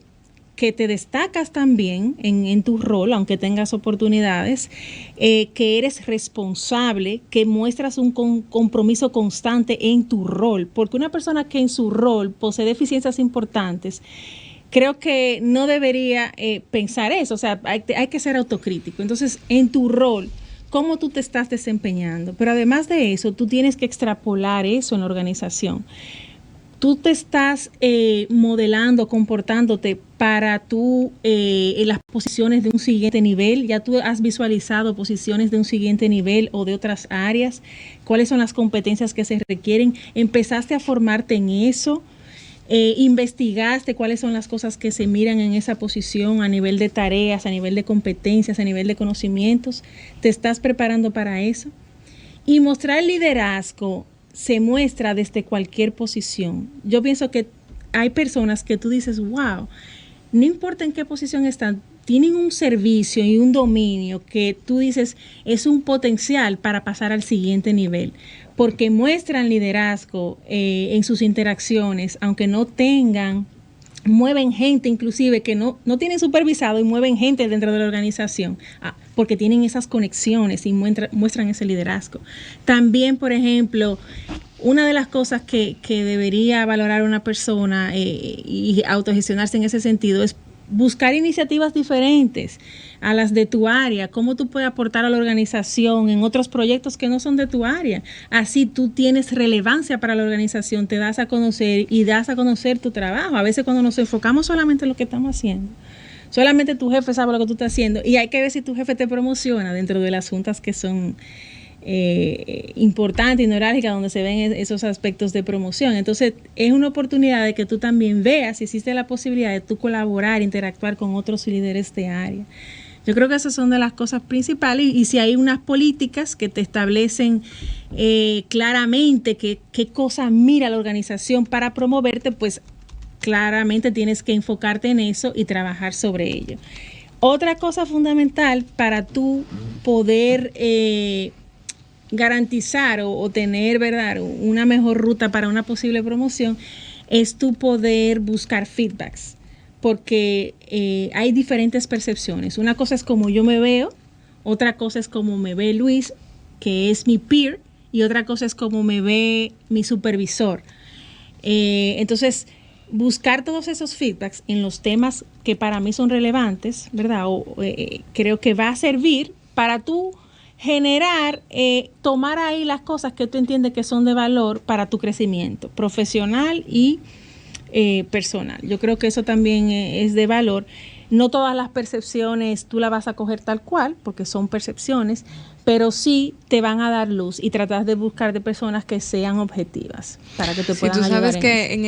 te destacas también en tu rol, aunque tengas oportunidades, que eres responsable, que muestras un compromiso constante en tu rol, porque una persona que en su rol posee deficiencias importantes, creo que no debería pensar eso, o sea, hay que ser autocrítico. Entonces, en tu rol, ¿cómo tú te estás desempeñando? Pero además de eso, tú tienes que extrapolar eso en la organización. Tú te estás modelando, comportándote para tú en las posiciones de un siguiente nivel. Ya tú has visualizado posiciones de un siguiente nivel o de otras áreas. ¿Cuáles son las competencias que se requieren? ¿Empezaste a formarte en eso? ¿Investigaste cuáles son las cosas que se miran en esa posición a nivel de tareas, a nivel de competencias, a nivel de conocimientos? ¿Te estás preparando para eso? Y mostrar liderazgo se muestra desde cualquier posición. Yo pienso que hay personas que tú dices, wow, no importa en qué posición están, tienen un servicio y un dominio que tú dices es un potencial para pasar al siguiente nivel, porque muestran liderazgo en sus interacciones, aunque no tengan, mueven gente inclusive que no tienen supervisado y mueven gente dentro de la organización, porque tienen esas conexiones y muestran ese liderazgo. También, por ejemplo, una de las cosas que debería valorar una persona y autogestionarse en ese sentido es buscar iniciativas diferentes a las de tu área, cómo tú puedes aportar a la organización en otros proyectos que no son de tu área. Así tú tienes relevancia para la organización, te das a conocer y das a conocer tu trabajo. A veces cuando nos enfocamos solamente en lo que estamos haciendo, solamente tu jefe sabe lo que tú estás haciendo y hay que ver si tu jefe te promociona dentro de las juntas que son importante y neurálgica, donde se ven esos aspectos de promoción. Entonces es una oportunidad de que tú también veas si existe la posibilidad de tú colaborar, interactuar con otros líderes de área. Yo creo que esas son de las cosas principales y si hay unas políticas que te establecen claramente qué cosa mira la organización para promoverte, pues claramente tienes que enfocarte en eso y trabajar sobre ello. Otra cosa fundamental para tú poder garantizar o tener, ¿verdad?, una mejor ruta para una posible promoción es tu poder buscar feedbacks, porque hay diferentes percepciones. Una cosa es como yo me veo, otra cosa es como me ve Luis, que es mi peer, y otra cosa es como me ve mi supervisor. Entonces, buscar todos esos feedbacks en los temas que para mí son relevantes, ¿verdad? Creo que va a servir para tú generar, tomar ahí las cosas que tú entiendes que son de valor para tu crecimiento profesional y personal. Yo creo que eso también es de valor. No todas las percepciones tú las vas a coger tal cual, porque son percepciones, pero sí te van a dar luz y tratar de buscar de personas que sean objetivas para que te puedan ayudar. Tú sabes que en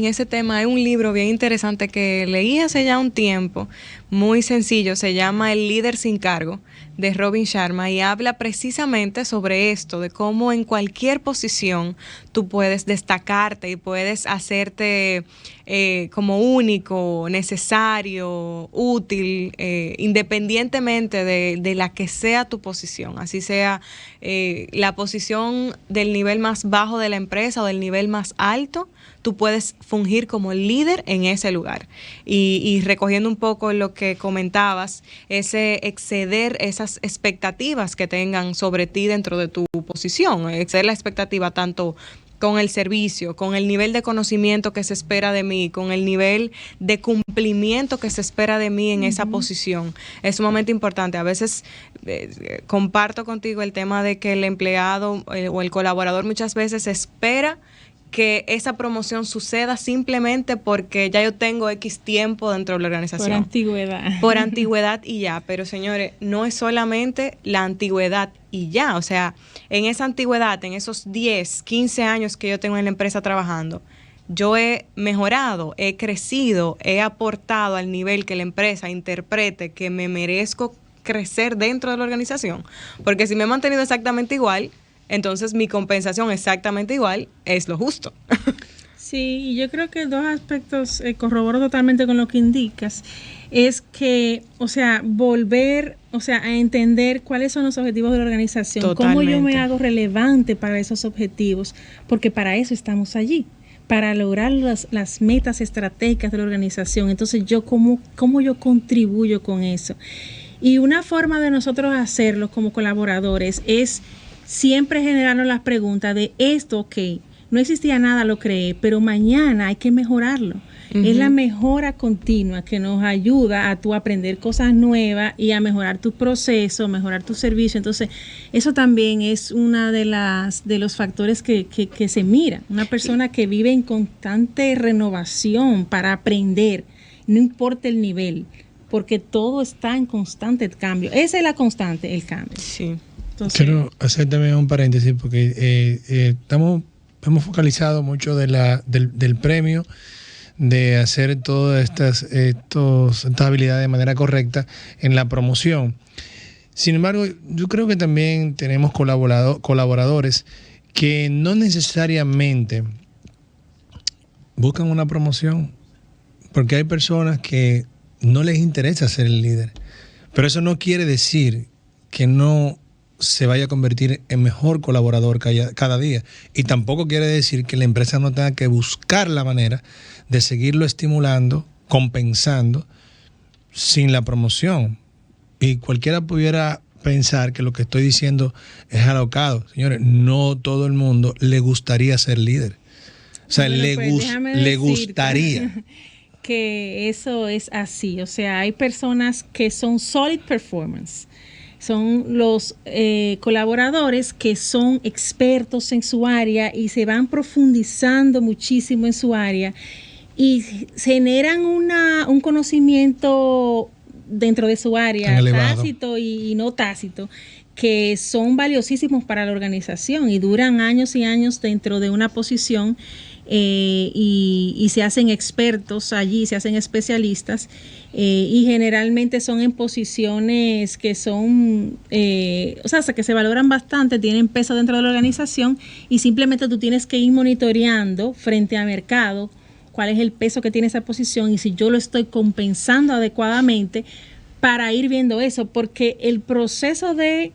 ese tema hay un libro bien interesante que leí hace ya un tiempo, muy sencillo, se llama El líder sin cargo, de Robin Sharma, y habla precisamente sobre esto, de cómo en cualquier posición tú puedes destacarte y puedes hacerte como único, necesario, útil, independientemente de la que sea tu posición, así sea la posición del nivel más bajo de la empresa o del nivel más alto, tú puedes fungir como líder en ese lugar. Y recogiendo un poco lo que comentabas, ese exceder esas expectativas que tengan sobre ti dentro de tu posición, exceder la expectativa tanto con el servicio, con el nivel de conocimiento que se espera de mí, con el nivel de cumplimiento que se espera de mí en esa posición. Es sumamente importante. A veces comparto contigo el tema de que el empleado o el colaborador muchas veces espera que esa promoción suceda simplemente porque ya yo tengo X tiempo dentro de la organización. Por antigüedad. Por antigüedad y ya. Pero señores, no es solamente la antigüedad y ya. O sea, en esa antigüedad, en esos 10, 15 años que yo tengo en la empresa trabajando, yo he mejorado, he crecido, he aportado al nivel que la empresa interprete que me merezco crecer dentro de la organización. Porque si me he mantenido exactamente igual, entonces mi compensación exactamente igual es lo justo. Sí, y yo creo que dos aspectos corroboro totalmente con lo que indicas. Es que, o sea, volver, o sea, a entender cuáles son los objetivos de la organización, Totalmente. cómo yo me hago relevante para esos objetivos, porque para eso estamos allí, para lograr las metas estratégicas de la organización. Entonces, ¿cómo yo contribuyo con eso? Y una forma de nosotros hacerlo como colaboradores es siempre generarnos las preguntas de esto, ok, no existía nada, lo creé, pero mañana hay que mejorarlo. Uh-huh. Es la mejora continua que nos ayuda a tú aprender cosas nuevas y a mejorar tu proceso, mejorar tu servicio. Entonces, eso también es una de los factores que se mira. Una persona que vive en constante renovación para aprender, no importa el nivel, porque todo está en constante cambio. Esa es la constante, el cambio. Sí. Entonces, quiero hacer también un paréntesis porque hemos focalizado mucho del premio, de hacer todas estas habilidades de manera correcta en la promoción. Sin embargo, yo creo que también tenemos colaboradores que no necesariamente buscan una promoción, porque hay personas que no les interesa ser el líder. Pero eso no quiere decir que no se vaya a convertir en mejor colaborador cada día. Y tampoco quiere decir que la empresa no tenga que buscar la manera de seguirlo estimulando, compensando, sin la promoción. Y cualquiera pudiera pensar que lo que estoy diciendo es alocado. Señores, no todo el mundo le gustaría ser líder. O sea, bueno, le gustaría. Que eso es así. O sea, hay personas que son solid performance. Son los colaboradores que son expertos en su área y se van profundizando muchísimo en su área y generan un conocimiento dentro de su área, tácito y no tácito, que son valiosísimos para la organización y duran años y años dentro de una posición y se hacen expertos allí, se hacen especialistas y generalmente son en posiciones que son, o sea, que se valoran bastante, tienen peso dentro de la organización y simplemente tú tienes que ir monitoreando frente a mercado cuál es el peso que tiene esa posición y si yo lo estoy compensando adecuadamente para ir viendo eso, porque el proceso de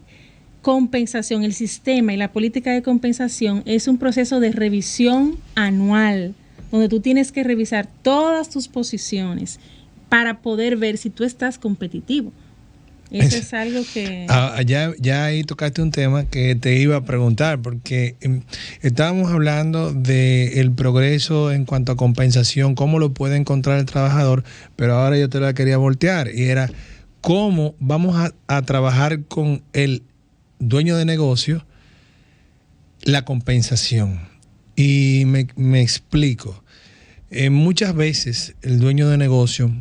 compensación, el sistema y la política de compensación es un proceso de revisión anual, donde tú tienes que revisar todas tus posiciones para poder ver si tú estás competitivo. Eso es algo que... Ya ahí tocaste un tema que te iba a preguntar, porque estábamos hablando del progreso en cuanto a compensación, cómo lo puede encontrar el trabajador, pero ahora yo te la quería voltear, y era cómo vamos a trabajar con el dueño de negocio la compensación. Y me explico. Muchas veces el dueño de negocio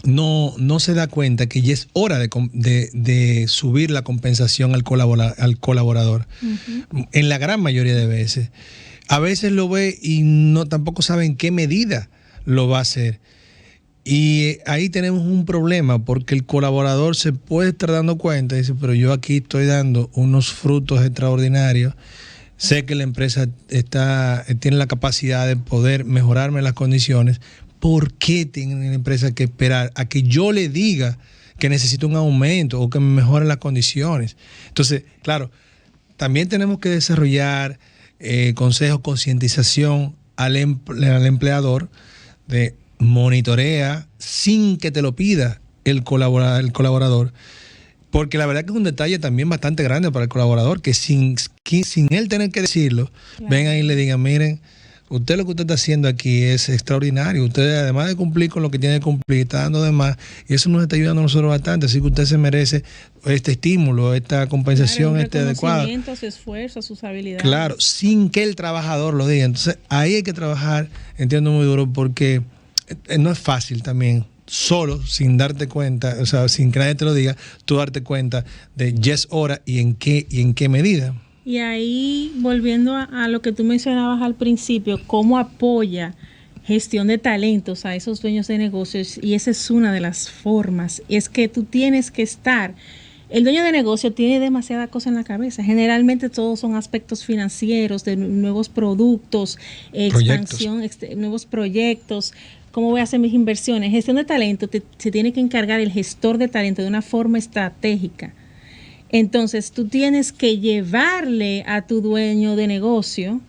no se da cuenta que ya es hora de subir la compensación al colaborador. Uh-huh. En la gran mayoría de veces. A veces lo ve y tampoco sabe en qué medida lo va a hacer. Y ahí tenemos un problema, porque el colaborador se puede estar dando cuenta y dice, pero yo aquí estoy dando unos frutos extraordinarios. Sé que la empresa tiene la capacidad de poder mejorarme las condiciones. ¿Por qué tiene la empresa que esperar a que yo le diga que necesito un aumento o que me mejoren las condiciones? Entonces, claro, también tenemos que desarrollar consejos, concientización al empleador de monitorea sin que te lo pida el colaborador. Porque la verdad que es un detalle también bastante grande para el colaborador, que sin él tener que decirlo, claro, vengan y le digan, miren, lo que usted está haciendo aquí es extraordinario. Usted, además de cumplir con lo que tiene que cumplir, está dando de más. Y eso nos está ayudando a nosotros bastante. Así que usted se merece este estímulo, esta compensación, claro, adecuada. Su esfuerzo, sus habilidades. Claro, sin que el trabajador lo diga. Entonces, ahí hay que trabajar, entiendo, muy duro, porque no es fácil también, solo, sin darte cuenta, o sea, sin que nadie te lo diga, tú darte cuenta de ya es hora y en qué medida. Y ahí, volviendo a lo que tú mencionabas al principio, cómo apoya gestión de talentos a esos dueños de negocios, y esa es una de las formas, es que tú tienes que estar... El dueño de negocio tiene demasiada cosa en la cabeza. Generalmente todos son aspectos financieros, de nuevos productos, expansión, nuevos proyectos. ¿Cómo voy a hacer mis inversiones? Gestión de talento, se tiene que encargar el gestor de talento de una forma estratégica. Entonces, tú tienes que llevarle a tu dueño de negocio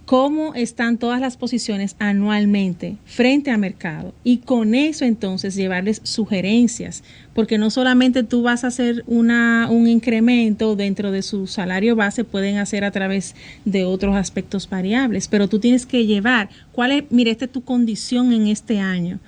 cómo están todas las posiciones anualmente frente a mercado, y con eso entonces llevarles sugerencias, porque no solamente tú vas a hacer un incremento dentro de su salario base, pueden hacer a través de otros aspectos variables, pero tú tienes que llevar mira, esta es tu condición en este año,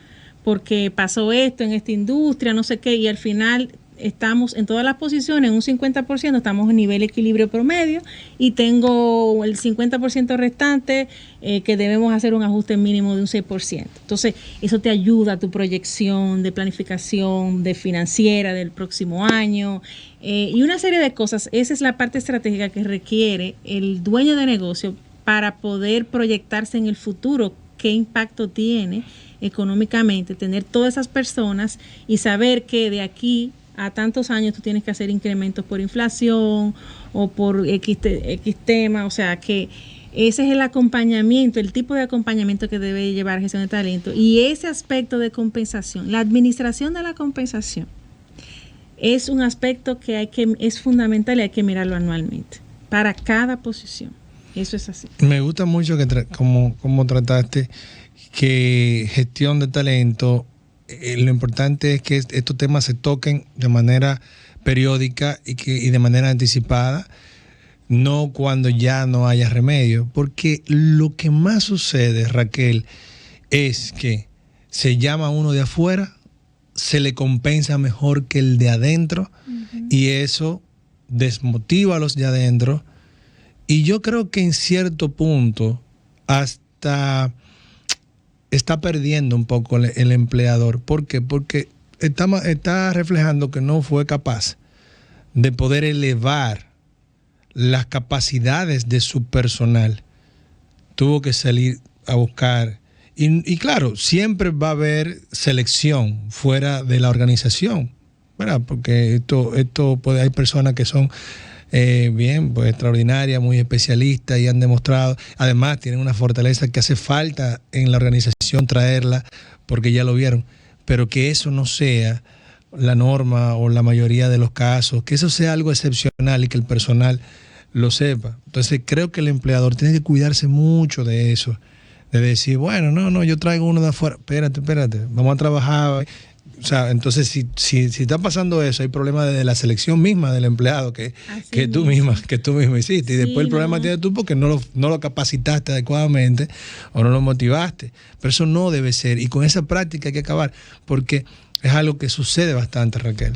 porque pasó esto en esta industria, no sé qué, y al final estamos en todas las posiciones, un 50%, estamos en nivel equilibrio promedio, y tengo el 50% restante que debemos hacer un ajuste mínimo de un 6%. Entonces, eso te ayuda a tu proyección de planificación de financiera del próximo año y una serie de cosas. Esa es la parte estratégica que requiere el dueño de negocio para poder proyectarse en el futuro, qué impacto tiene económicamente tener todas esas personas y saber que de aquí a tantos años tú tienes que hacer incrementos por inflación o por X tema, o sea que ese es el acompañamiento, el tipo de acompañamiento que debe llevar gestión de talento, y ese aspecto de compensación, la administración de la compensación es un aspecto que es fundamental y hay que mirarlo anualmente para cada posición. Eso es así. Me gusta mucho que como trataste que gestión de talento. Lo importante es que estos temas se toquen de manera periódica y de manera anticipada, no cuando ya no haya remedio, porque lo que más sucede, Raquel, es que se llama a uno de afuera, se le compensa mejor que el de adentro, uh-huh, y eso desmotiva a los de adentro, y yo creo que en cierto punto hasta está perdiendo un poco el empleador. ¿Por qué? Porque está reflejando que no fue capaz de poder elevar las capacidades de su personal. Tuvo que salir a buscar. Y claro, siempre va a haber selección fuera de la organización, ¿verdad? Porque esto hay personas que son Bien, pues extraordinaria, muy especialista y han demostrado, además tienen una fortaleza que hace falta en la organización traerla porque ya lo vieron, pero que eso no sea la norma o la mayoría de los casos, que eso sea algo excepcional y que el personal lo sepa. Entonces creo que el empleador tiene que cuidarse mucho de eso, de decir, bueno, no, yo traigo uno de afuera, espérate, vamos a trabajar. O sea, entonces si está pasando eso, hay problemas de la selección misma del empleado que tú misma hiciste. Y después el problema tienes tú porque no lo capacitaste adecuadamente o no lo motivaste. Pero eso no debe ser. Y con esa práctica hay que acabar, porque es algo que sucede bastante, Raquel.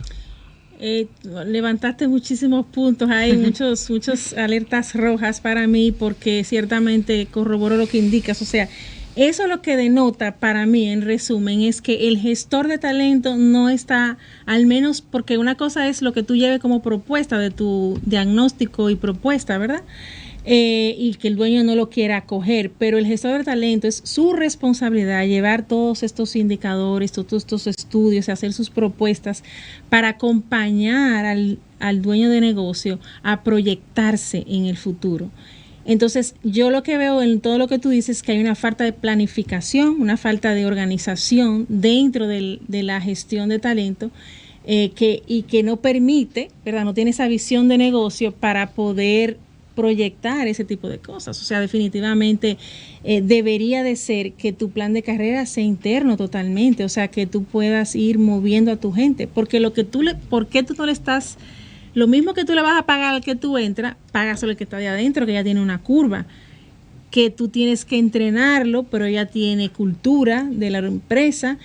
Levantaste muchísimos puntos, hay muchos alertas rojas para mí, porque ciertamente corroboro lo que indicas. O sea, eso lo que denota para mí, en resumen, es que el gestor de talento no está, al menos porque una cosa es lo que tú lleves como propuesta de tu diagnóstico y propuesta, ¿verdad? Y que el dueño no lo quiera acoger, pero el gestor de talento es su responsabilidad llevar todos estos indicadores, todos estos estudios, hacer sus propuestas para acompañar al dueño de negocio a proyectarse en el futuro. Entonces, yo lo que veo en todo lo que tú dices es que hay una falta de planificación, una falta de organización dentro de la gestión de talento, que no permite, ¿verdad? No tiene esa visión de negocio para poder proyectar ese tipo de cosas. O sea, definitivamente debería de ser que tu plan de carrera sea interno totalmente, o sea, que tú puedas ir moviendo a tu gente, porque ¿por qué tú no le estás... Lo mismo que tú le vas a pagar al que tú entras, págaselo al que está de adentro, que ya tiene una curva, que tú tienes que entrenarlo, pero ya tiene cultura de la empresa,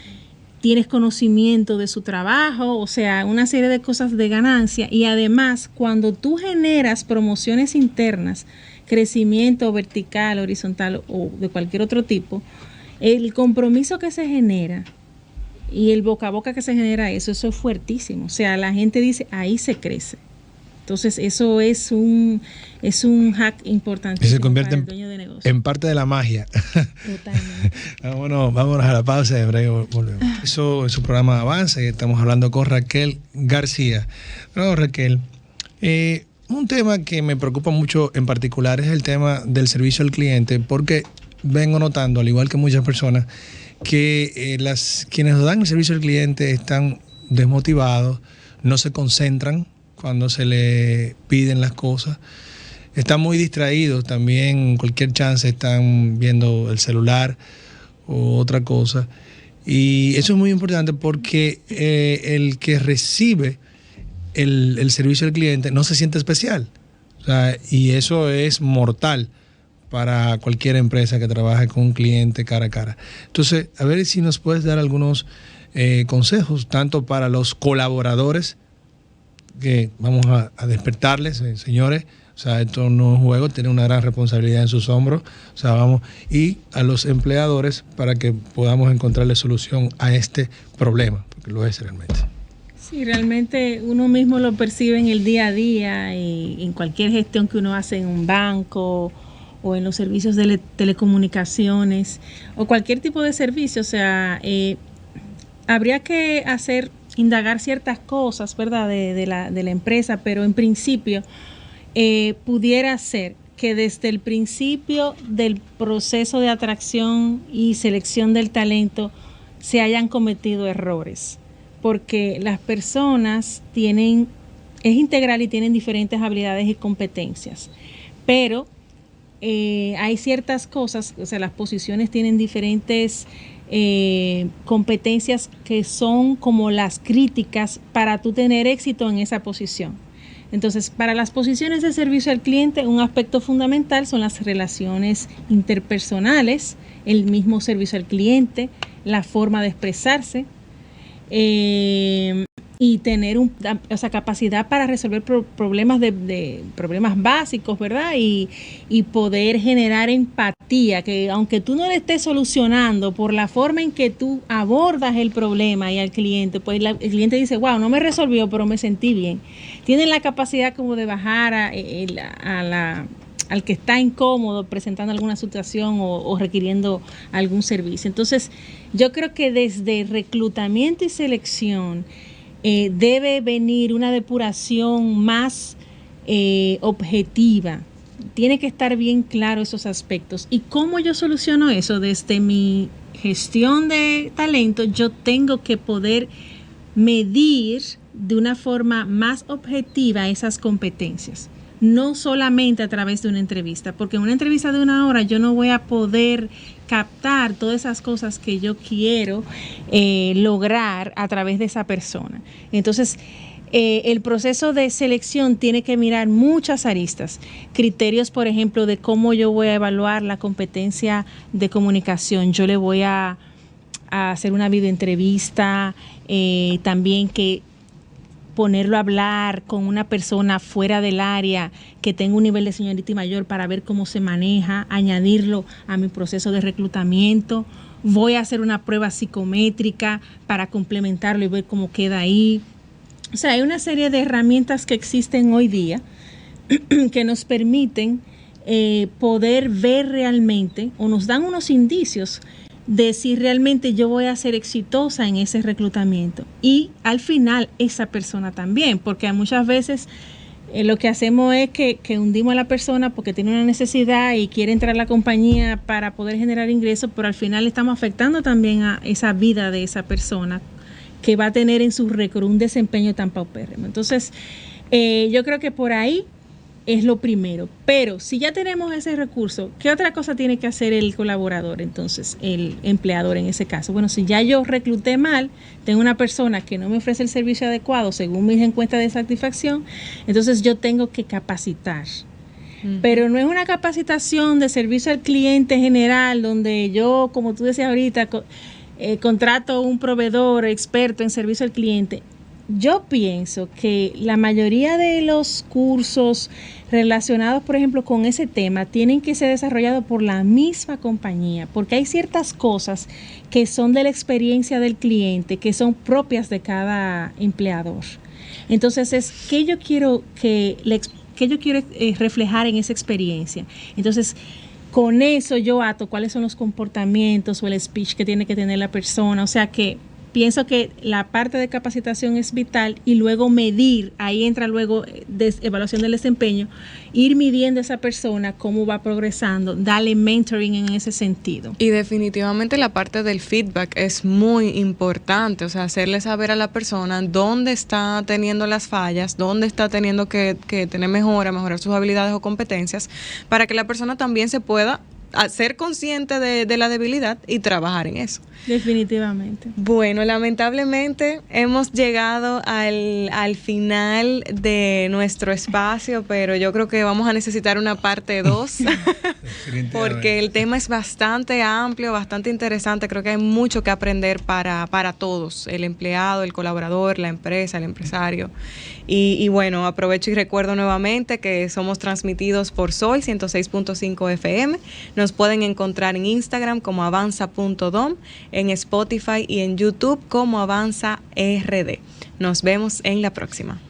tienes conocimiento de su trabajo, o sea, una serie de cosas de ganancia. Y además, cuando tú generas promociones internas, crecimiento vertical, horizontal o de cualquier otro tipo, el compromiso que se genera y el boca a boca que se genera, eso es fuertísimo. O sea, la gente dice, ahí se crece. Entonces, eso es un hack importante. Y se convierte en parte de la magia. Totalmente. Vámonos a la pausa y en breve volvemos. Eso es su programa Avanza y estamos hablando con Raquel García. Bueno, Raquel, un tema que me preocupa mucho en particular es el tema del servicio al cliente, porque vengo notando, al igual que muchas personas, que quienes dan el servicio al cliente están desmotivados, no se concentran cuando se le piden las cosas, están muy distraídos también, cualquier chance están viendo el celular o otra cosa. Y eso es muy importante porque el que recibe el servicio al cliente no se siente especial. O sea, y eso es mortal para cualquier empresa que trabaje con un cliente cara a cara. Entonces, a ver si nos puedes dar algunos consejos, tanto para los colaboradores, que vamos a despertarles, señores, o sea, esto no es un juego, tiene una gran responsabilidad en sus hombros, o sea, y a los empleadores para que podamos encontrarle solución a este problema, porque lo es realmente. Sí, realmente uno mismo lo percibe en el día a día, y en cualquier gestión que uno hace en un banco o en los servicios de telecomunicaciones o cualquier tipo de servicio. O sea, habría que indagar ciertas cosas, ¿verdad?, de la empresa, pero en principio pudiera ser que desde el principio del proceso de atracción y selección del talento se hayan cometido errores, porque las personas es integral y tienen diferentes habilidades y competencias, pero hay ciertas cosas, o sea, las posiciones tienen diferentes competencias que son como las críticas para tú tener éxito en esa posición. Entonces, para las posiciones de servicio al cliente, un aspecto fundamental son las relaciones interpersonales, el mismo servicio al cliente, la forma de expresarse, y tener capacidad para resolver problemas problemas básicos, ¿verdad? Y poder generar empatía, que aunque tú no le estés solucionando, por la forma en que tú abordas el problema y al cliente, pues el cliente dice, wow, no me resolvió, pero me sentí bien. Tienen la capacidad como de bajar al que está incómodo presentando alguna situación o requiriendo algún servicio. Entonces, yo creo que desde reclutamiento y selección debe venir una depuración más objetiva. Tiene que estar bien claro esos aspectos. ¿Y cómo yo soluciono eso? Desde mi gestión de talento, yo tengo que poder medir de una forma más objetiva esas competencias. No solamente a través de una entrevista, porque en una entrevista de 1 hora yo no voy a poder captar todas esas cosas que yo quiero lograr a través de esa persona. Entonces, el proceso de selección tiene que mirar muchas aristas, criterios, por ejemplo, de cómo yo voy a evaluar la competencia de comunicación. Yo le voy a hacer una videoentrevista, también que ponerlo a hablar con una persona fuera del área que tenga un nivel de seniority mayor para ver cómo se maneja, añadirlo a mi proceso de reclutamiento. Voy a hacer una prueba psicométrica para complementarlo y ver cómo queda ahí. O sea, hay una serie de herramientas que existen hoy día que nos permiten poder ver realmente o nos dan unos indicios de si realmente yo voy a ser exitosa en ese reclutamiento y al final esa persona también, porque muchas veces lo que hacemos es que hundimos a la persona porque tiene una necesidad y quiere entrar a la compañía para poder generar ingresos, pero al final estamos afectando también a esa vida de esa persona que va a tener en su récord un desempeño tan paupérrimo. Entonces, yo creo que por ahí es lo primero. Pero si ya tenemos ese recurso, ¿qué otra cosa tiene que hacer el colaborador, entonces, el empleador en ese caso? Bueno, si ya yo recluté mal, tengo una persona que no me ofrece el servicio adecuado según mis encuestas de satisfacción, entonces yo tengo que capacitar. Pero no es una capacitación de servicio al cliente general, donde yo, como tú decías ahorita, contrato un proveedor experto en servicio al cliente. Yo pienso que la mayoría de los cursos relacionados, por ejemplo, con ese tema, tienen que ser desarrollados por la misma compañía, porque hay ciertas cosas que son de la experiencia del cliente, que son propias de cada empleador. Entonces, es qué yo quiero reflejar en esa experiencia. Entonces, con eso yo ato cuáles son los comportamientos o el speech que tiene que tener la persona. O sea que pienso que la parte de capacitación es vital y luego medir, ahí entra luego evaluación del desempeño, ir midiendo a esa persona cómo va progresando, darle mentoring en ese sentido. Y definitivamente la parte del feedback es muy importante, o sea, hacerle saber a la persona dónde está teniendo las fallas, dónde está teniendo que tener mejorar sus habilidades o competencias, para que la persona también se pueda ser consciente de la debilidad y trabajar en eso. Definitivamente. Bueno, lamentablemente hemos llegado al final de nuestro espacio, pero yo creo que vamos a necesitar una parte 2 porque el tema es bastante amplio, bastante interesante. Creo que hay mucho que aprender para todos, el empleado, el colaborador, la empresa, el empresario. Y bueno, aprovecho y recuerdo nuevamente que somos transmitidos por Sol 106.5 FM. Nos pueden encontrar en Instagram como avanza.dom, en Spotify y en YouTube como Avanza RD. Nos vemos en la próxima.